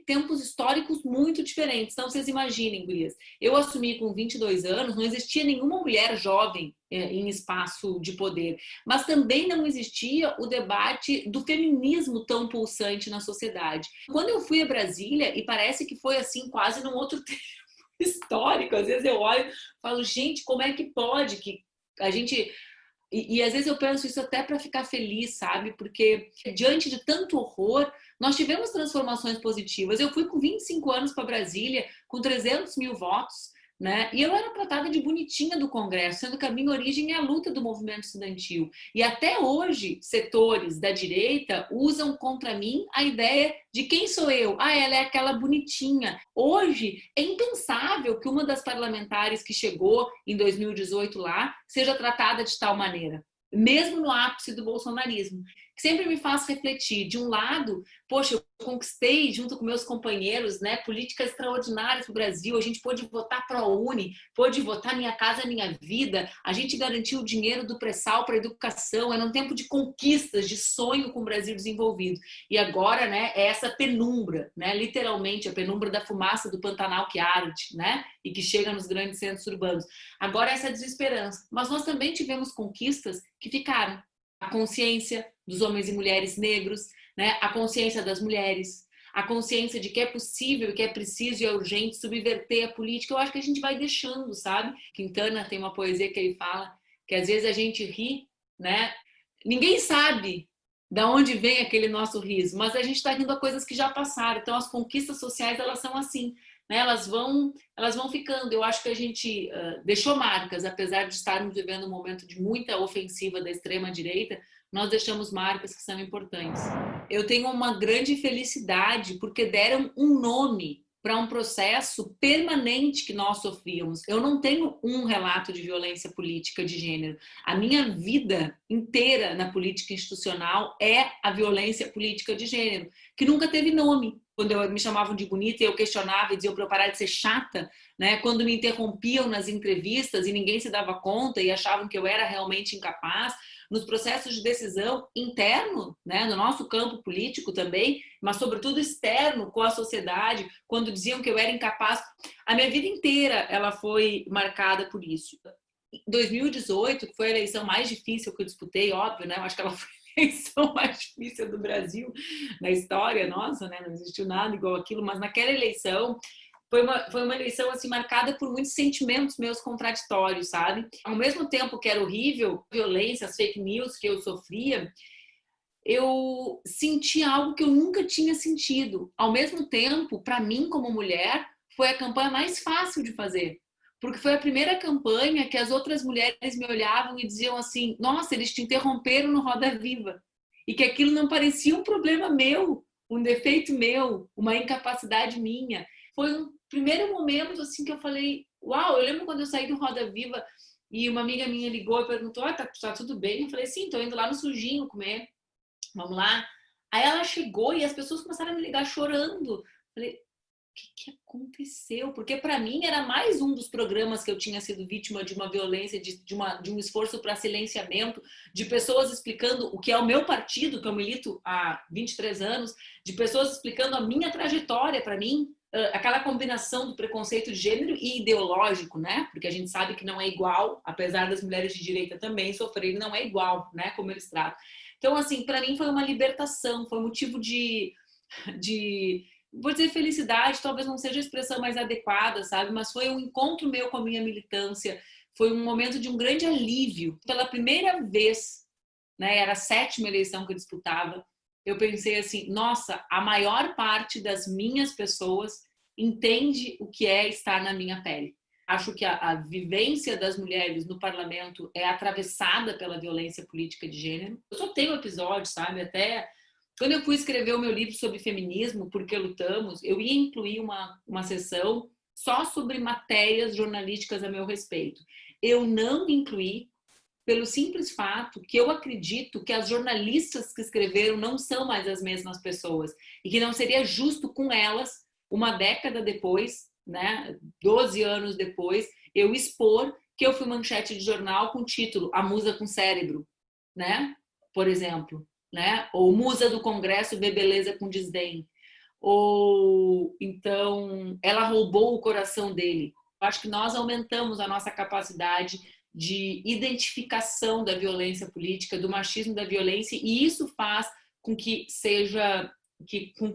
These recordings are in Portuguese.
tempos históricos muito diferentes. Então, vocês imaginem, gurias, eu assumi com 22 anos, não existia nenhuma mulher jovem em espaço de poder, mas também não existia o debate do feminismo tão pulsante na sociedade. Quando eu fui a Brasília, e parece que foi assim quase num outro tempo histórico, às vezes eu olho e falo, gente, como é que pode que a gente... E às vezes eu penso isso até para ficar feliz, sabe? Porque diante de tanto horror, nós tivemos transformações positivas. Eu fui com 25 anos para Brasília, com 300 mil votos, né? E eu era tratada de bonitinha do Congresso, sendo que a minha origem é a luta do movimento estudantil. E até hoje, setores da direita usam contra mim a ideia de quem sou eu. Ah, ela é aquela bonitinha. Hoje, é impensável que uma das parlamentares que chegou em 2018 lá seja tratada de tal maneira, mesmo no ápice do bolsonarismo, que sempre me faz refletir. De um lado, poxa, eu conquistei junto com meus companheiros, né, políticas extraordinárias para o Brasil. A gente pôde votar ProUni, pôde votar Minha Casa Minha Vida, a gente garantiu o dinheiro do pré-sal para a educação. Era um tempo de conquistas, de sonho com o Brasil desenvolvido. E agora, né, é essa penumbra, né, literalmente a penumbra da fumaça do Pantanal que arde, né, e que chega nos grandes centros urbanos. Agora essa desesperança. Mas nós também tivemos conquistas que ficaram. A consciência dos homens e mulheres negros, né? A consciência das mulheres, a consciência de que é possível, que é preciso e é urgente subverter a política. Eu acho que a gente vai deixando, sabe? Quintana tem uma poesia que ele fala que às vezes a gente ri, né? Ninguém sabe de onde vem aquele nosso riso, mas a gente está rindo a coisas que já passaram. Então as conquistas sociais, elas são assim, né? Elas vão ficando. Eu acho que a gente deixou marcas, apesar de estarmos vivendo um momento de muita ofensiva da extrema-direita, nós deixamos marcas que são importantes. Eu tenho uma grande felicidade porque deram um nome para um processo permanente que nós sofríamos. Eu não tenho um relato de violência política de gênero. A minha vida inteira na política institucional é a violência política de gênero, que nunca teve nome. Quando me chamavam de bonita, eu questionava e diziam para eu parar de ser chata, né? Quando me interrompiam nas entrevistas e ninguém se dava conta e achavam que eu era realmente incapaz, nos processos de decisão interno, né, no nosso campo político também, mas sobretudo externo com a sociedade, quando diziam que eu era incapaz. A minha vida inteira ela foi marcada por isso. 2018, que foi a eleição mais difícil que eu disputei, óbvio, né? Eu acho que ela foi a eleição mais difícil do Brasil na história nossa, né? Não existiu nada igual aquilo, mas naquela eleição foi uma eleição assim marcada por muitos sentimentos meus contraditórios, sabe? Ao mesmo tempo que era horrível, a violência, as fake news que eu sofria, eu senti algo que eu nunca tinha sentido. Ao mesmo tempo, para mim como mulher, foi a campanha mais fácil de fazer. Porque foi a primeira campanha que as outras mulheres me olhavam e diziam assim: nossa, eles te interromperam no Roda Viva. E que aquilo não parecia um problema meu, um defeito meu, uma incapacidade minha. Foi um primeiro momento assim que eu falei: uau, eu lembro quando eu saí do Roda Viva e uma amiga minha ligou e perguntou: tá tudo bem? Eu falei: sim, tô indo lá no Sujinho comer, vamos lá. Aí ela chegou e as pessoas começaram a me ligar chorando. Eu falei: que aconteceu? Porque para mim era mais um dos programas que eu tinha sido vítima de uma violência, de um esforço para silenciamento, de pessoas explicando o que é o meu partido, que eu milito há 23 anos, de pessoas explicando a minha trajetória para mim, aquela combinação do preconceito de gênero e ideológico, né? Porque a gente sabe que não é igual, apesar das mulheres de direita também sofrerem, não é igual, né? Como eles tratam. Então, assim, para mim foi uma libertação, foi um motivo de vou dizer felicidade, talvez não seja a expressão mais adequada, sabe? Mas foi um encontro meu com a minha militância, foi um momento de um grande alívio. Pela primeira vez, né, era a 7ª eleição que eu disputava, eu pensei assim: nossa, a maior parte das minhas pessoas entende o que é estar na minha pele. Acho que a vivência das mulheres no parlamento é atravessada pela violência política de gênero. Eu só tenho episódios, sabe? Até quando eu fui escrever o meu livro sobre feminismo, Porque Lutamos, eu ia incluir uma sessão só sobre matérias jornalísticas a meu respeito. Eu não incluí pelo simples fato que eu acredito que as jornalistas que escreveram não são mais as mesmas pessoas e que não seria justo com elas, uma década depois, né, 12 anos depois, eu expor que eu fui manchete de jornal com o título A Musa com Cérebro, né, por exemplo. Né? Ou musa do Congresso vê beleza com desdém. Ou Então, ela roubou o coração dele. Eu acho que nós aumentamos a nossa capacidade de identificação da violência política, do machismo, da violência, e isso faz com que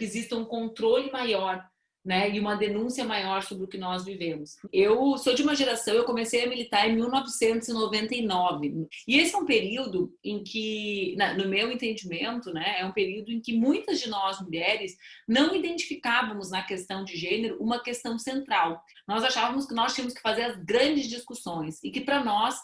exista um controle maior, né, e uma denúncia maior sobre o que nós vivemos. Eu sou de uma geração, eu comecei a militar em 1999. E esse é um período em que, no meu entendimento, né, é um período em que muitas de nós mulheres não identificávamos na questão de gênero uma questão central. Nós achávamos que nós tínhamos que fazer as grandes discussões e que para nós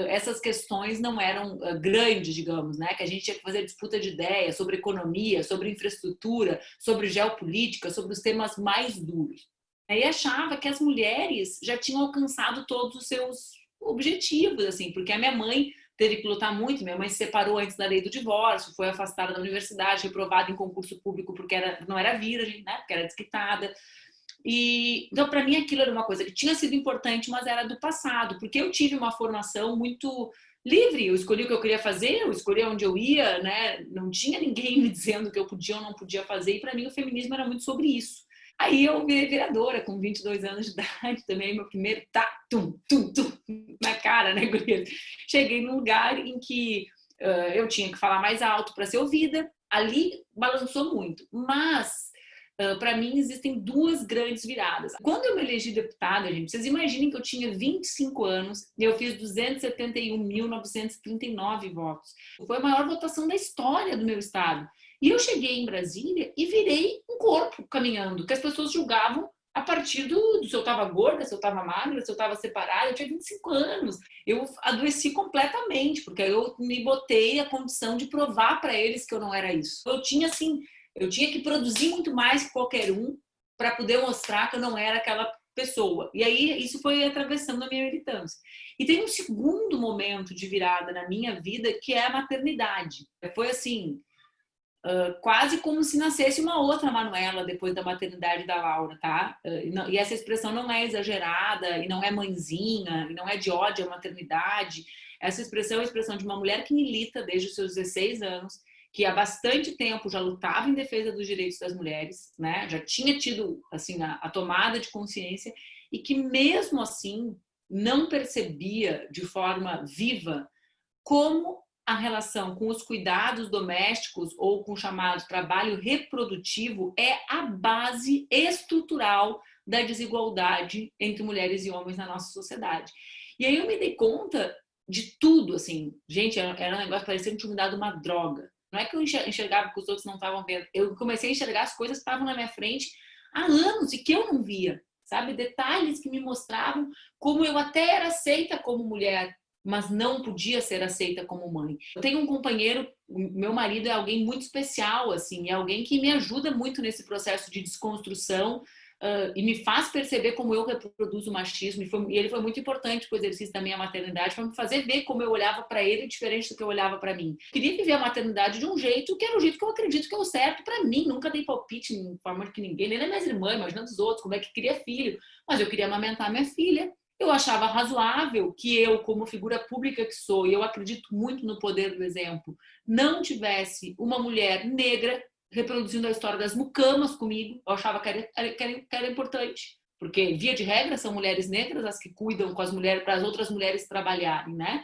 essas questões não eram grandes, digamos, né? Que a gente tinha que fazer disputa de ideias sobre economia, sobre infraestrutura, sobre geopolítica, sobre os temas mais duros. Aí achava que as mulheres já tinham alcançado todos os seus objetivos, assim, porque a minha mãe teve que lutar muito, minha mãe se separou antes da lei do divórcio, foi afastada da universidade, reprovada em concurso público porque não era virgem, né? Porque era desquitada. E, então, para mim, aquilo era uma coisa que tinha sido importante, mas era do passado, porque eu tive uma formação muito livre. Eu escolhi o que eu queria fazer, eu escolhi onde eu ia, né? Não tinha ninguém me dizendo o que eu podia ou não podia fazer, e para mim o feminismo era muito sobre isso. Aí eu virei vereadora com 22 anos de idade, também meu primeiro tum, na cara, né, guria? Cheguei num lugar em que eu tinha que falar mais alto para ser ouvida. Ali balançou muito, mas para mim existem duas grandes viradas. Quando eu me elegi deputada, gente, vocês imaginem que eu tinha 25 anos e eu fiz 271.939 votos. Foi a maior votação da história do meu estado. E eu cheguei em Brasília e virei um corpo caminhando, que as pessoas julgavam a partir se eu estava gorda, se eu estava magra, se eu estava separada. Eu tinha 25 anos. Eu adoeci completamente, porque eu me botei a condição de provar para eles que eu não era isso. Eu tinha, assim, eu tinha que produzir muito mais que qualquer um para poder mostrar que eu não era aquela pessoa. E aí isso foi atravessando a minha militância. E tem um segundo momento de virada na minha vida, que é a maternidade. Foi assim, quase como se nascesse uma outra Manuela depois da maternidade da Laura, tá? E essa expressão não é exagerada, e não é mãezinha, e não é de ódio à maternidade. Essa expressão é a expressão de uma mulher que milita desde os seus 16 anos, que há bastante tempo já lutava em defesa dos direitos das mulheres, né? Já tinha tido assim a tomada de consciência, e que mesmo assim não percebia de forma viva como a relação com os cuidados domésticos ou com o chamado trabalho reprodutivo é a base estrutural da desigualdade entre mulheres e homens na nossa sociedade. E aí eu me dei conta de tudo, assim, gente, era um negócio que parecia que tinha me dado uma droga. Não é que eu enxergava que os outros não estavam vendo. Eu comecei a enxergar as coisas que estavam na minha frente há anos e que eu não via, sabe? Detalhes que me mostravam como eu até era aceita como mulher, mas não podia ser aceita como mãe. Eu tenho um companheiro, meu marido é alguém muito especial, assim, é alguém que me ajuda muito nesse processo de desconstrução, e me faz perceber como eu reproduzo o machismo, e ele foi muito importante para o exercício da minha maternidade, para me fazer ver como eu olhava para ele diferente do que eu olhava para mim. Eu queria viver a maternidade de um jeito que era o jeito que eu acredito que é o certo para mim. Nunca dei palpite em forma de ninguém, nem das minhas irmãs, imaginando os outros, como é que queria filho. Mas eu queria amamentar minha filha. Eu achava razoável que eu, como figura pública que sou, e eu acredito muito no poder do exemplo, não tivesse uma mulher negra reproduzindo a história das mucamas comigo. Eu achava que era importante, porque, via de regra, são mulheres negras as que cuidam com as mulheres, para as outras mulheres trabalharem, né?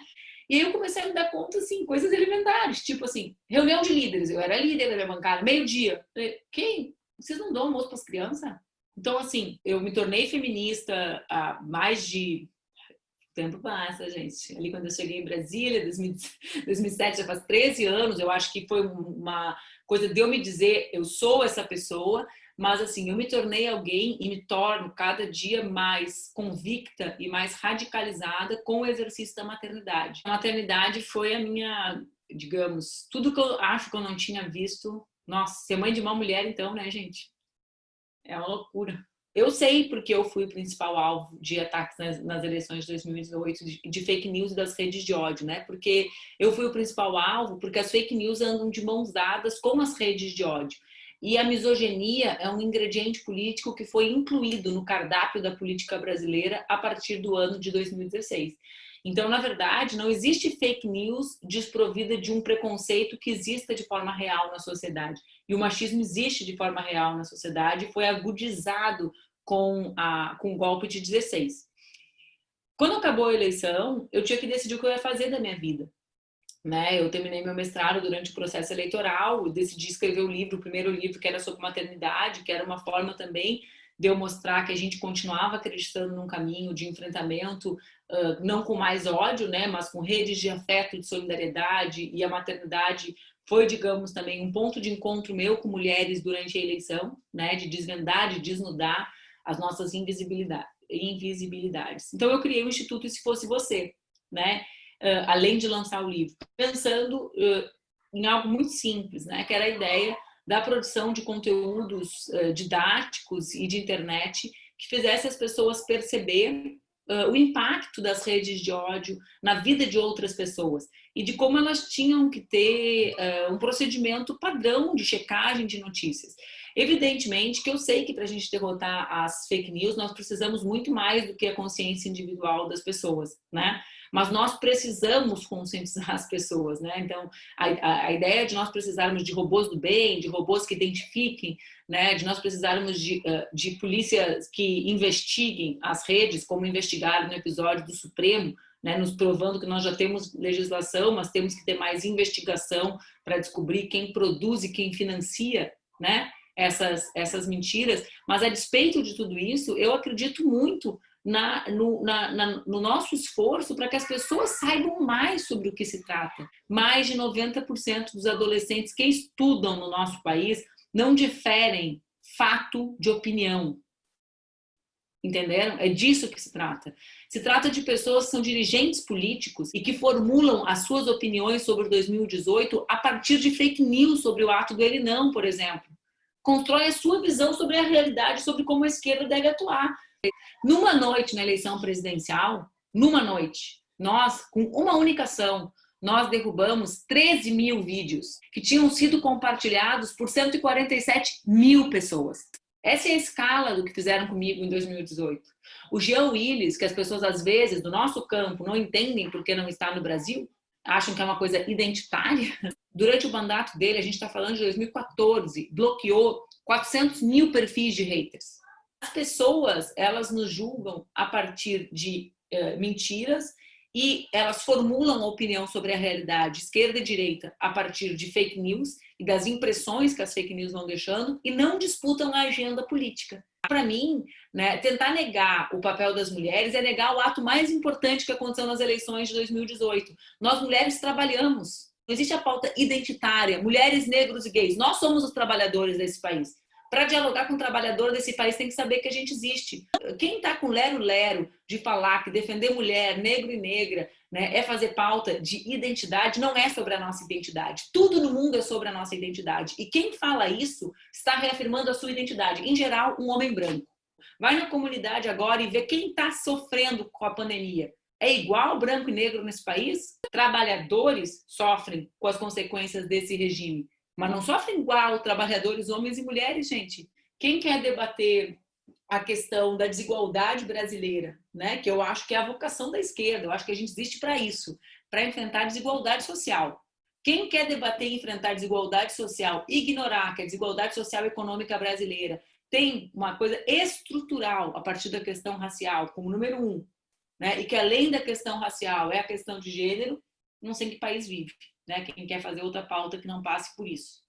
E aí eu comecei a me dar conta, assim, coisas elementares, tipo assim, reunião de líderes. Eu era líder da minha bancada, meio-dia. Quem? Vocês não dão almoço para as crianças? Então, assim, eu me tornei feminista há mais de... O tempo passa, gente. Ali quando eu cheguei em Brasília, 2007, já faz 13 anos, eu acho que foi uma coisa de eu me dizer, eu sou essa pessoa, mas assim, eu me tornei alguém e me torno cada dia mais convicta e mais radicalizada com o exercício da maternidade. A maternidade foi a minha, digamos, tudo que eu acho que eu não tinha visto. Nossa, ser mãe de uma mulher, então, né, gente? É uma loucura. Eu sei porque eu fui o principal alvo de ataques nas eleições de 2018, de fake news e das redes de ódio, né? Porque eu fui o principal alvo porque as fake news andam de mãos dadas com as redes de ódio. E a misoginia é um ingrediente político que foi incluído no cardápio da política brasileira a partir do ano de 2016. Então, na verdade, não existe fake news desprovida de um preconceito que exista de forma real na sociedade. E o machismo existe de forma real na sociedade e foi agudizado com o golpe de 16. Quando acabou a eleição, eu tinha que decidir o que eu ia fazer da minha vida. Né? Eu terminei meu mestrado durante o processo eleitoral, decidi escrever o livro, o primeiro livro que era sobre maternidade, que era uma forma também de eu mostrar que a gente continuava acreditando num caminho de enfrentamento, não com mais ódio, né, mas com redes de afeto, de solidariedade, e a maternidade foi, digamos, também um ponto de encontro meu com mulheres durante a eleição, né, de desvendar, de desnudar as nossas invisibilidades. Então eu criei o Instituto E Se Fosse Você, né, além de lançar o livro, pensando em algo muito simples, né, que era a ideia da produção de conteúdos didáticos e de internet que fizesse as pessoas perceber o impacto das redes de ódio na vida de outras pessoas e de como elas tinham que ter um procedimento padrão de checagem de notícias. Evidentemente que eu sei que para a gente derrotar as fake news nós precisamos muito mais do que a consciência individual das pessoas, né? Mas nós precisamos conscientizar as pessoas, né? Então, a ideia de nós precisarmos de robôs do bem, de robôs que identifiquem, né? De nós precisarmos de polícias que investiguem as redes, como investigaram no episódio do Supremo, né? Nos provando que nós já temos legislação, mas temos que ter mais investigação para descobrir quem produz e quem financia, né? Essas mentiras. Mas a despeito de tudo isso, eu acredito muito no nosso esforço para que as pessoas saibam mais sobre o que se trata. Mais de 90% dos adolescentes que estudam no nosso país não diferem fato de opinião. Entenderam? É disso que se trata. Se trata de pessoas que são dirigentes políticos e que formulam as suas opiniões sobre 2018 a partir de fake news sobre o ato do ele não, por exemplo. Constrói a sua visão sobre a realidade, sobre como a esquerda deve atuar. Numa noite na eleição presidencial, numa noite, nós, com uma única ação, nós derrubamos 13 mil vídeos que tinham sido compartilhados por 147 mil pessoas. Essa é a escala do que fizeram comigo em 2018. O Jean Willis, que as pessoas às vezes do nosso campo não entendem porque não está no Brasil, acham que é uma coisa identitária. Durante o mandato dele, a gente está falando de 2014, bloqueou 400 mil perfis de haters. As pessoas, elas nos julgam a partir de mentiras e elas formulam opinião sobre a realidade, esquerda e direita, a partir de fake news e das impressões que as fake news vão deixando e não disputam a agenda política. Para mim, né, tentar negar o papel das mulheres é negar o ato mais importante que aconteceu nas eleições de 2018. Nós, mulheres, trabalhamos. Não existe a pauta identitária, mulheres, negros e gays. Nós somos os trabalhadores desse país. Para dialogar com o trabalhador desse país, tem que saber que a gente existe. Quem está com lero-lero de falar que defender mulher, negro e negra, né, é fazer pauta de identidade, não é sobre a nossa identidade. Tudo no mundo é sobre a nossa identidade. E quem fala isso está reafirmando a sua identidade. Em geral, um homem branco. Vai na comunidade agora e vê quem está sofrendo com a pandemia. É igual branco e negro nesse país? Trabalhadores sofrem com as consequências desse regime. Mas não sofrem igual trabalhadores, homens e mulheres, gente. Quem quer debater a questão da desigualdade brasileira, né? Que eu acho que é a vocação da esquerda, eu acho que a gente existe para isso, para enfrentar a desigualdade social. Quem quer debater e enfrentar a desigualdade social, ignorar que a desigualdade social e econômica brasileira tem uma coisa estrutural a partir da questão racial, como número 1, né? E que além da questão racial é a questão de gênero, não sei em que país vive. Né? Quem quer fazer outra pauta que não passe por isso.